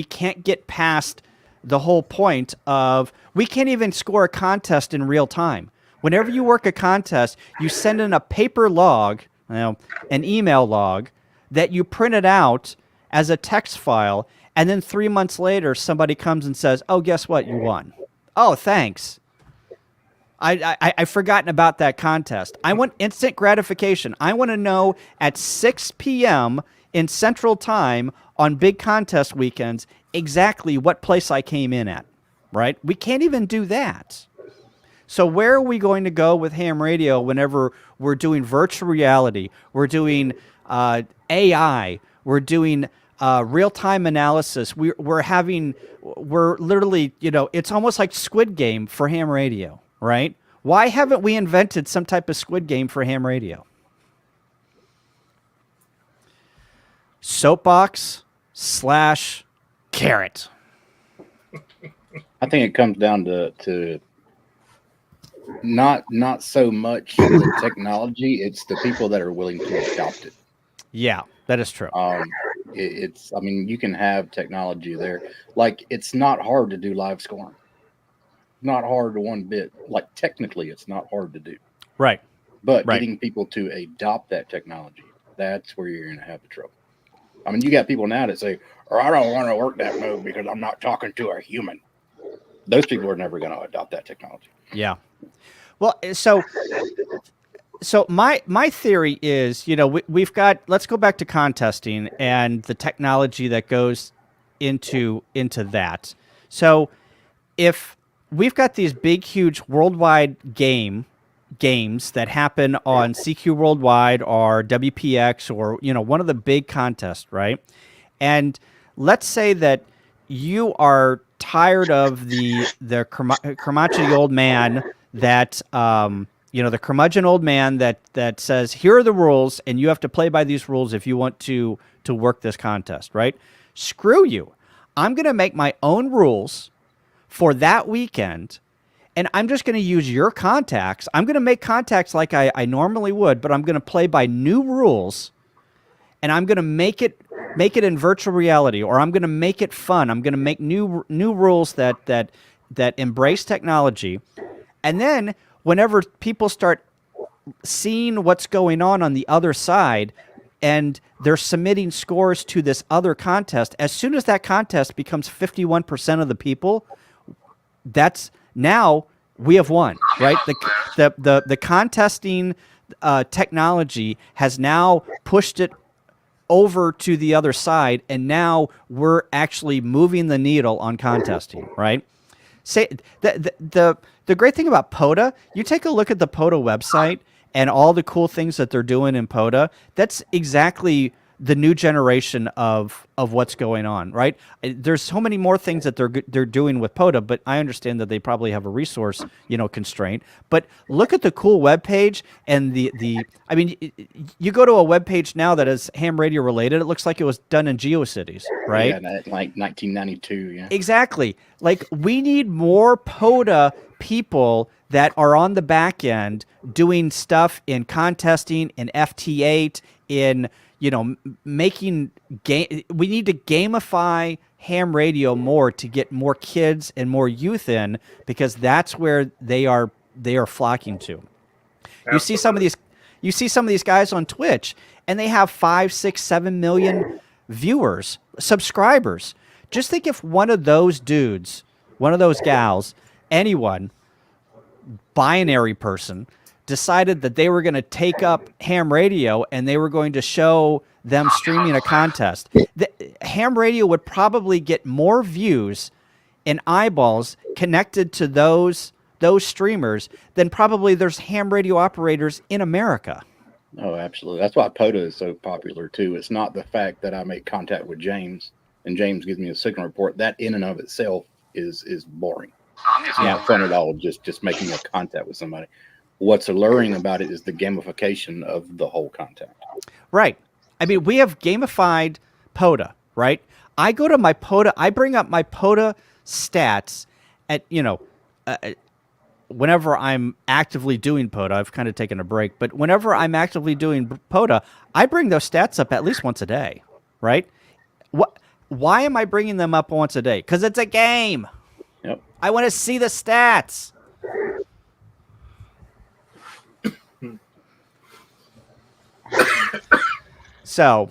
can't get past the whole point of, we can't even score a contest in real time. Whenever you work a contest, you send in a paper log, an email log that you print it out as a text file. And then 3 months later, somebody comes and says, "Oh, guess what? You won." Oh, thanks. I've forgotten about that contest. I want instant gratification. I want to know at 6 p.m. in Central Time on big contest weekends exactly what place I came in at, right? We can't even do that. So where are we going to go with ham radio whenever we're doing virtual reality, we're doing AI, we're doing real-time analysis, we're literally, it's almost like Squid Game for ham radio, right? Why haven't we invented some type of Squid Game for ham radio? Soapbox / carrot. I think it comes down to not so much the technology, it's the people that are willing to adopt it. Yeah, that is true. You can have technology there. Like, it's not hard to do live scoring. Not hard one bit. Like, technically, it's not hard to do. Right. But getting people to adopt that technology, that's where you're going to have the trouble. I mean, you got people now that say, "Or I don't want to work that mode because I'm not talking to a human." Those people are never going to adopt that technology. Yeah. Well, so my theory is, we've got, let's go back to contesting and the technology that goes into that. So if we've got these big, huge worldwide games that happen on CQ Worldwide or WPX or, one of the big contests, right? And let's say that you are tired of the curmudgeonly old man that the curmudgeon old man that says, here are the rules, and you have to play by these rules if you want to work this contest, right? Screw you. I'm going to make my own rules for that weekend, and I'm just going to use your contacts. I'm going to make contacts like I normally would, but I'm going to play by new rules, and I'm going to make it in virtual reality, or I'm going to make it fun. I'm going to make new rules that embrace technology. And then whenever people start seeing what's going on the other side, and they're submitting scores to this other contest, as soon as that contest becomes 51% of the people, that's now we have won, right? The contesting technology has now pushed it over to the other side, and now we're actually moving the needle on contesting, right? Say the great thing about POTA, you take a look at the POTA website and all the cool things that they're doing in POTA. That's exactly the new generation of what's going on, right? There's so many more things that they're doing with POTA, but I understand that they probably have a resource, constraint. But look at the cool webpage and I mean, you go to a webpage now that is ham radio related, it looks like it was done in GeoCities, right? Yeah, like 1992, yeah. Exactly. Like, we need more POTA people that are on the back end doing stuff in contesting, in FT8, in making game. We need to gamify ham radio more to get more kids and more youth in, because that's where they are flocking to. Absolutely. You see some of these guys on Twitch, and they have 5, 6, 7 million viewers, subscribers. Just think if one of those dudes, one of those gals, anyone, binary person, decided that they were going to take up ham radio and they were going to show them streaming a contest. The ham radio would probably get more views and eyeballs connected to those streamers than probably there's ham radio operators in America. Oh, absolutely. That's why POTA is so popular too. It's not the fact that I make contact with James and James gives me a signal report. That in and of itself is boring. It's not fun at all. Just making a contact with somebody. What's alluring about it is the gamification of the whole contact. Right. I mean, we have gamified POTA, right? I go to my POTA, I bring up my POTA stats at, whenever I'm actively doing POTA. I've kind of taken a break, but whenever I'm actively doing POTA, I bring those stats up at least once a day, right? Why am I bringing them up once a day? Because it's a game. Yep. I want to see the stats. So,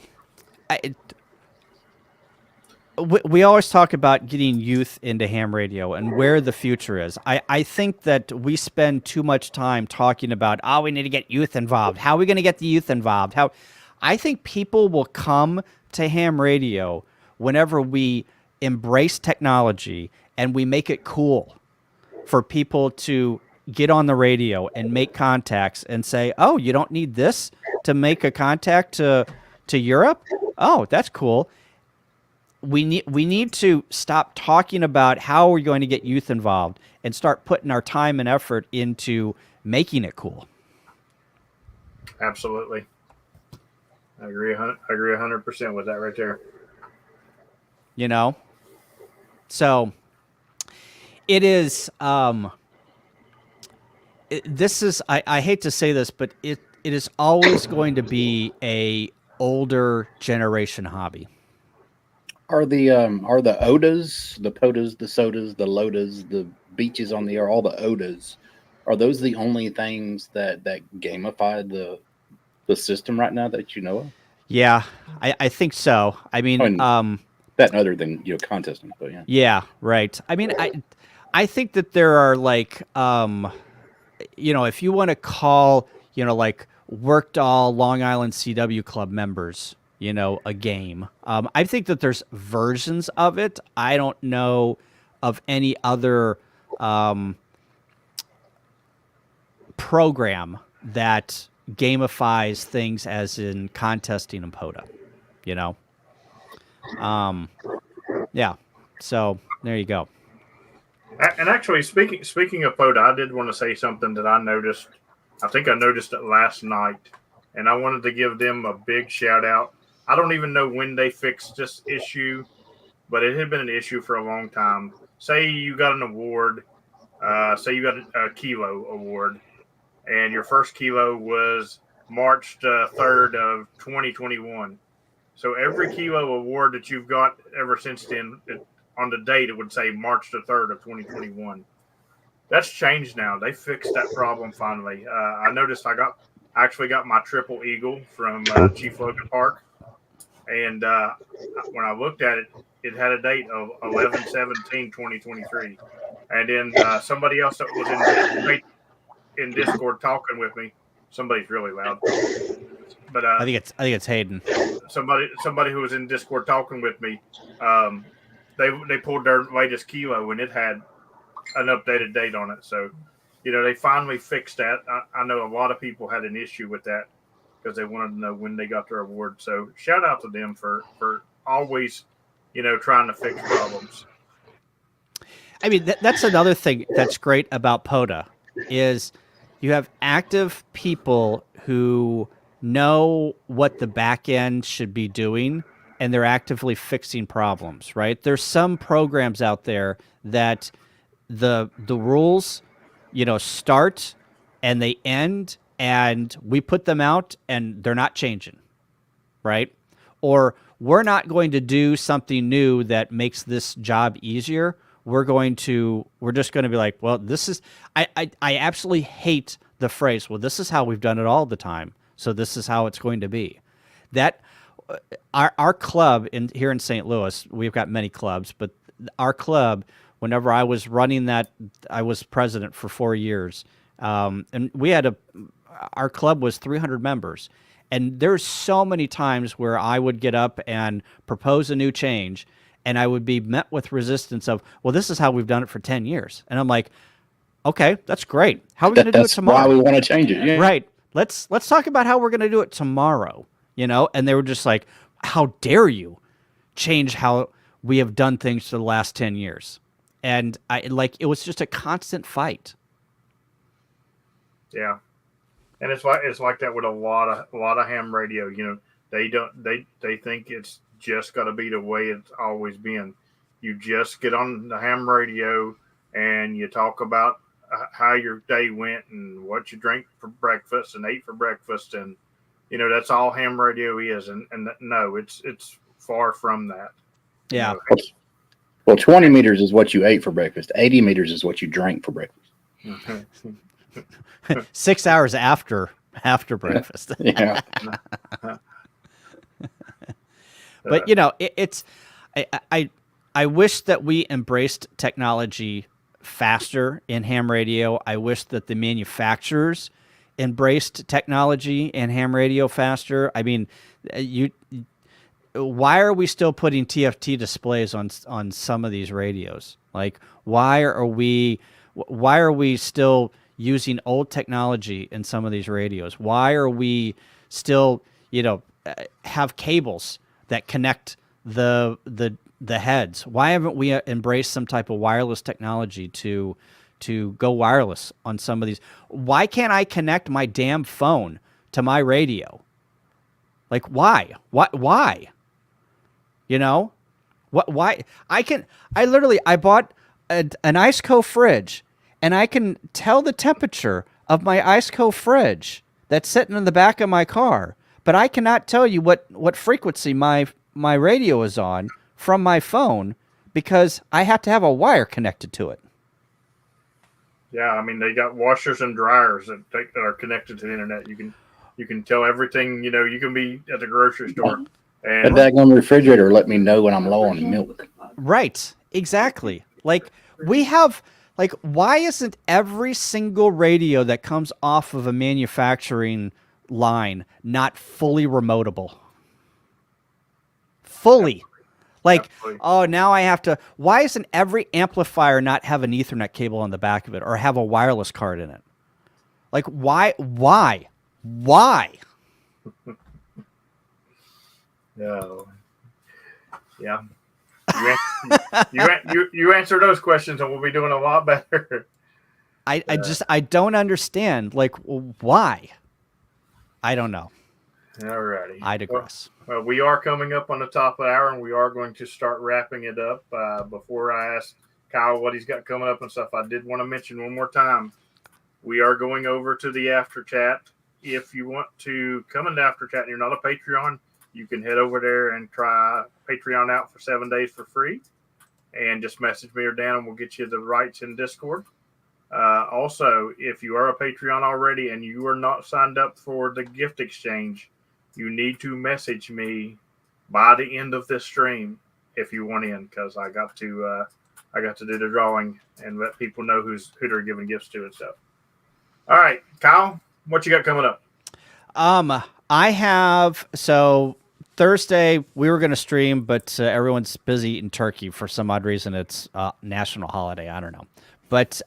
we always talk about getting youth into ham radio and where the future is. I think that we spend too much time talking about, we need to get youth involved. How are we going to get the youth involved? I think people will come to ham radio whenever we embrace technology and we make it cool for people to get on the radio and make contacts and say, oh, you don't need this to make a contact to Europe? Oh, that's cool. We need to stop talking about how we're going to get youth involved and start putting our time and effort into making it cool. Absolutely. I agree 100% with that right there. So it is, this is, I hate to say this, but it is always going to be a older generation hobby. Are the ODAs, the POTAs, the sodas, the LODAs, the beaches on the air, all the ODAs, are those the only things that gamify the system right now that you know of? Yeah, I think so. I mean, that other than contesting, but yeah. Yeah, right. I mean, I think that there are like, if you want to call, like Workdoll Long Island CW Club members, a game. I think that there's versions of it. I don't know of any other program that gamifies things as in contesting and POTA, yeah. So there you go. And actually, speaking of POTA, I did want to say something that I noticed I think I noticed it last night, and I wanted to give them a big shout out. I don't even know when they fixed this issue, but it had been an issue for a long time. Say you got an award, say you got a kilo award, and your first kilo was March 3rd of 2021. So every kilo award that you've got ever since then, on the date, it would say March the 3rd of 2021. That's changed now. They fixed that problem finally. I noticed I actually got my triple eagle from Chief Logan Park, and when I looked at it, it had a date of 11/17/2023. And then somebody else that was in Discord talking with me. Somebody's really loud, but I think it's Hayden. Somebody who was in Discord talking with me. They pulled their latest kilo and it had an updated date on it. So, they finally fixed that. I know a lot of people had an issue with that because they wanted to know when they got their award. So shout out to them for always, trying to fix problems. I mean, that's another thing that's great about POTA is you have active people who know what the back end should be doing, and they're actively fixing problems, right? There's some programs out there that the rules, start and they end, and we put them out and they're not changing, right? Or we're not going to do something new that makes this job easier. We're just going to be like, well, this is, I absolutely hate the phrase, well, this is how we've done it all the time, so this is how it's going to be. That our club here in St. Louis, we've got many clubs, but our club, whenever I was running that, I was president for 4 years, and our club was 300 members, and there's so many times where I would get up and propose a new change, and I would be met with resistance of, well, this is how we've done it for 10 years. And I'm like, okay, that's great. How are we going to do it tomorrow? That's why we want to change it. Yeah. Right. Let's talk about how we're going to do it tomorrow, And they were just like, how dare you change how we have done things for the last 10 years? And it was just a constant fight. Yeah. And it's like that with a lot of ham radio. They think it's just got to be the way it's always been. You just get on the ham radio and you talk about how your day went and what you drank for breakfast and ate for breakfast, and that's all ham radio is. And no, it's far from that. Yeah. Well, 20 meters is what you ate for breakfast. 80 meters is what you drank for breakfast. 6 hours after breakfast. Yeah. But I wish that we embraced technology faster in ham radio. I wish that the manufacturers embraced technology in ham radio faster. I mean, why are we still putting TFT displays on some of these radios? Like, why are we still using old technology in some of these radios? Why are we still, have cables that connect the heads? Why haven't we embraced some type of wireless technology to go wireless on some of these? Why can't I connect my damn phone to my radio? Like, why? Why? Why? Why? I bought an Iceco fridge, and I can tell the temperature of my Iceco fridge that's sitting in the back of my car, but I cannot tell you what frequency my radio is on from my phone because I have to have a wire connected to it. Yeah, I mean, they got washers and dryers that are connected to the internet. You can tell everything. You can be at the grocery store. And that daggone refrigerator let me know when I'm low on milk. Right, exactly. Like, we have, why isn't every single radio that comes off of a manufacturing line not fully remotable? Fully. Oh, now I have to. Why isn't every amplifier not have an Ethernet cable on the back of it or have a wireless card in it? Why? No. Yeah. You answer those questions, and we'll be doing a lot better. I don't understand. Like, why? I don't know. Alrighty. I digress. Well, we are coming up on the top of the hour, and we are going to start wrapping it up. Before I ask Kyle what he's got coming up and stuff, I did want to mention one more time, we are going over to the after chat. If you want to come into after chat and you're not a Patreon, you can head over there and try Patreon out for 7 days for free, and just message me or Dan, and we'll get you the rights in Discord. Also, if you are a Patreon already and you are not signed up for the gift exchange, you need to message me by the end of this stream if you want in, because I got to do the drawing and let people know who they're giving gifts to and stuff. All right, Kyle, what you got coming up? I have, so Thursday we were going to stream, but everyone's busy eating turkey for some odd reason. It's a national holiday. I don't know. But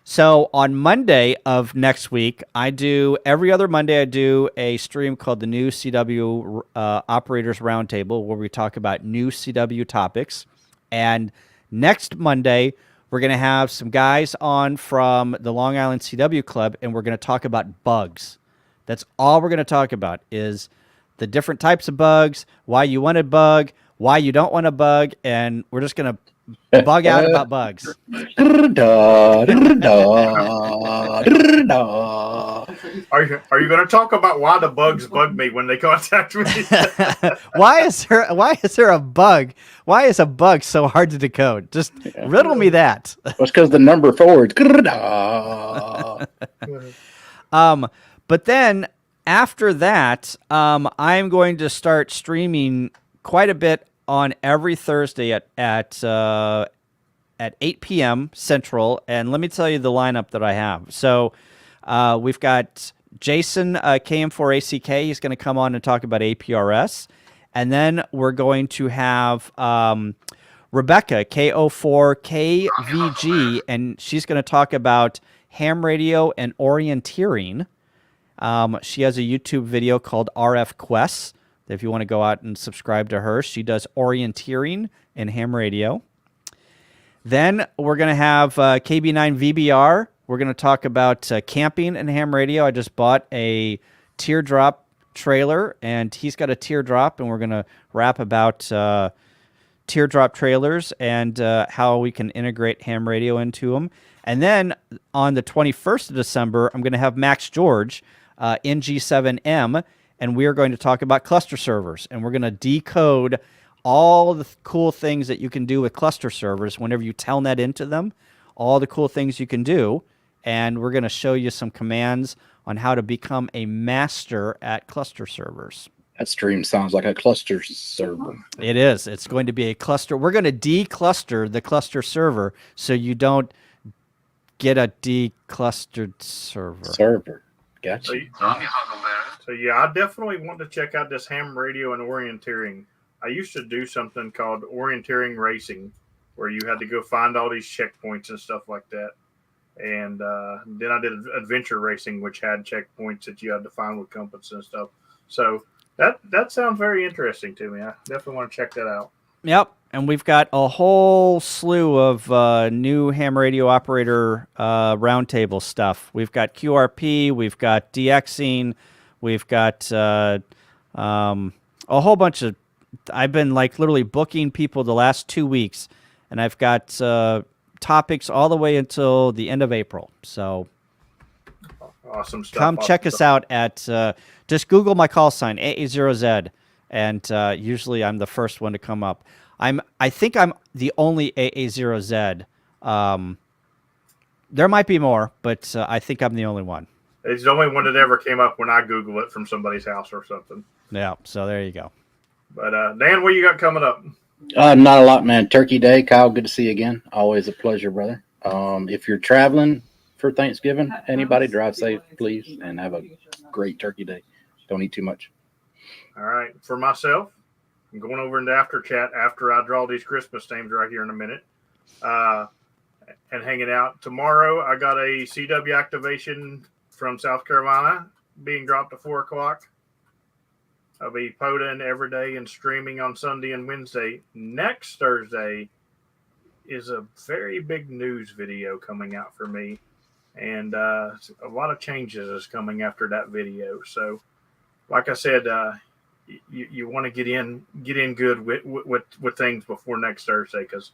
so on Monday of next week, every other Monday I do a stream called the New CW Operators Roundtable, where we talk about new CW topics. And next Monday, we're going to have some guys on from the Long Island CW Club, and we're going to talk about bugs. That's all we're going to talk about is the different types of bugs, why you want a bug, why you don't want a bug, and we're just going to bug out about bugs. Are you going to talk about why the bugs bug me when they contact me? Why is there a bug? Why is a bug so hard to decode? Just riddle me that. Well, it's because the number 4 is. But then after that, I'm going to start streaming quite a bit on every Thursday at 8 p.m. Central. And let me tell you the lineup that I have. So we've got Jason KM4ACK. He's going to come on and talk about APRS. And then we're going to have Rebecca KO4KVG, and she's going to talk about ham radio and orienteering. She has a YouTube video called RF Quests. If you want to go out and subscribe to her, she does orienteering and ham radio. Then we're going to have KB9VBR. We're going to talk about camping and ham radio. I just bought a teardrop trailer, and he's got a teardrop, and we're going to rap about teardrop trailers and how we can integrate ham radio into them. And then on the 21st of December, I'm going to have Max George, NG7M, and we are going to talk about cluster servers, and we're going to decode all the cool things that you can do with cluster servers whenever you telnet into them, all the cool things you can do, and we're going to show you some commands on how to become a master at cluster servers. That stream sounds like a cluster server. It is. It's going to be a cluster. We're going to decluster the cluster server so you don't get a declustered server. Gotcha. So yeah, I definitely want to check out this ham radio and orienteering. I used to do something called orienteering racing, where you had to go find all these checkpoints and stuff like that. And then I did adventure racing, which had checkpoints that you had to find with compass and stuff. So that sounds very interesting to me. I definitely want to check that out. Yep. And we've got a whole slew of new ham radio operator roundtable stuff. We've got QRP, we've got DXing, we've got a whole bunch of. I've been like literally booking people the last 2 weeks, and I've got topics all the way until the end of April. So awesome stuff. Come check us out at just Google my call sign AA0Z, and usually I'm the first one to come up. I think I'm the only AA0Z. There might be more, but I think I'm the only one. It's the only one that ever came up when I Google it from somebody's house or something. Yeah, so there you go. But Dan, what you got coming up? Not a lot, man. Turkey Day, Kyle. Good to see you again. Always a pleasure, brother. If you're traveling for Thanksgiving, anybody drive safe, please, and have a great Turkey Day. Don't eat too much. All right. For myself, I'm going over into after chat after I draw these Christmas names right here in a minute, and hanging out. Tomorrow, I got a CW activation from South Carolina being dropped at 4 o'clock. I'll be potaing every day and streaming on Sunday and Wednesday. Next Thursday is a very big news video coming out for me. and a lot of changes is coming after that video. So, like I said, you want to get in good with things before next Thursday, because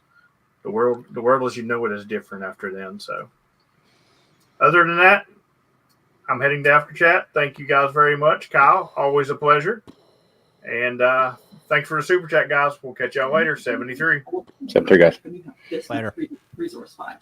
the world as you know it is different after then. So, other than that, I'm heading to after chat. Thank you guys very much, Kyle. Always a pleasure. And thanks for the super chat, guys. We'll catch y'all later. 73. 73, guys. Later. Resource 5.